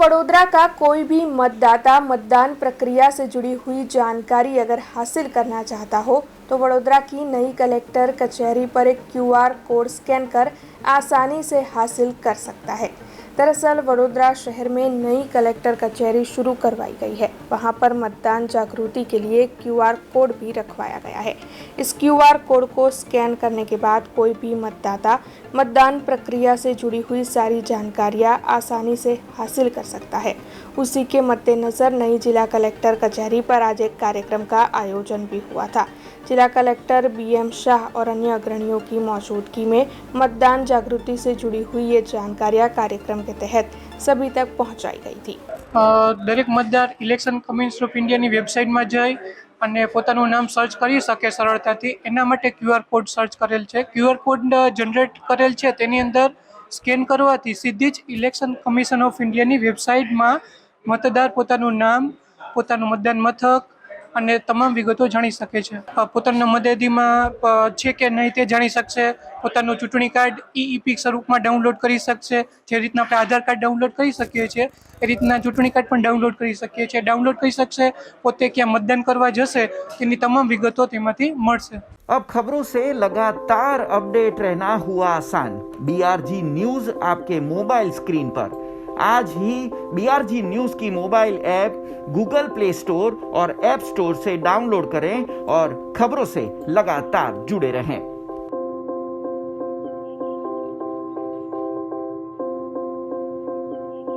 वडोदरा का कोई भी मतदाता मतदान प्रक्रिया से जुड़ी हुई जानकारी अगर हासिल करना चाहता हो तो वडोदरा की नई कलेक्टर कचहरी पर एक क्यूआर कोड स्कैन कर आसानी से हासिल कर सकता है। दरअसल वडोदरा शहर में नई कलेक्टर कचहरी शुरू करवाई गई है। वहां पर मतदान जागृति के लिए क्यूआर कोड भी रखवाया गया है। इस क्यूआर कोड को स्कैन करने के बाद कोई भी मतदाता मतदान प्रक्रिया से जुड़ी हुई सारी जानकारियां आसानी से हासिल कर सकता है। उसी के मद्देनजर नई जिला कलेक्टर कचहरी पर आज एक कार्यक्रम का आयोजन भी हुआ था। जिला कलेक्टर बीएम शाह और अन्य अग्रणियों की मौजूदगी में मतदान जागृति से जुड़ी हुई ये जानकारियां कार्यक्रम के तहत सभी तक पहुंचाई गई थी। દરેક મતદાર ઇલેક્શન કમિશન ઓફ ઇન્ડિયાની વેબસાઇટમાં જઈ અને પોતાનું નામ સર્ચ કરી શકે સરળતાથી. એના માટે ક્યુઆર કોડ સર્ચ કરેલ છે. ક્યુઆર કોડ જનરેટ કરેલ છે તેની અંદર સ્કેન કરવાથી સીધી જ ઇલેક્શન કમિશન ઓફ ઇન્ડિયાની વેબસાઇટમાં મતદાર પોતાનું નામ, પોતાનું મતદાન મથક અને તમામ વિગતો જાણી શકે છે. પોતાના મતદાદીમાં છે કે નહીં તે જાણી શકશે. પોતાનું ચૂંટણી કાર્ડ ઈ-ઇપિક સ્વરૂપમાં ડાઉનલોડ કરી શકશે. જે રીતના આપણે આધાર કાર્ડ ડાઉનલોડ કરી શકીએ છીએ એ રીતના ચૂંટણી કાર્ડ પણ ડાઉનલોડ કરી શકીએ છીએ. ડાઉનલોડ કરી શકશે. પોતે ક્યાં મતદાન કરવા જશે તેની તમામ વિગતો તેમાંથી મળશે. अब खबरों से लगातार अपडेट रहना हुआ आसान। BRG न्यूज आपके मोबाइल स्क्रीन पर। आज ही BRG न्यूज की mobile app Google play store और ऐप स्टोर से डाउनलोड करें और खबरों से लगातार जुड़े रहें।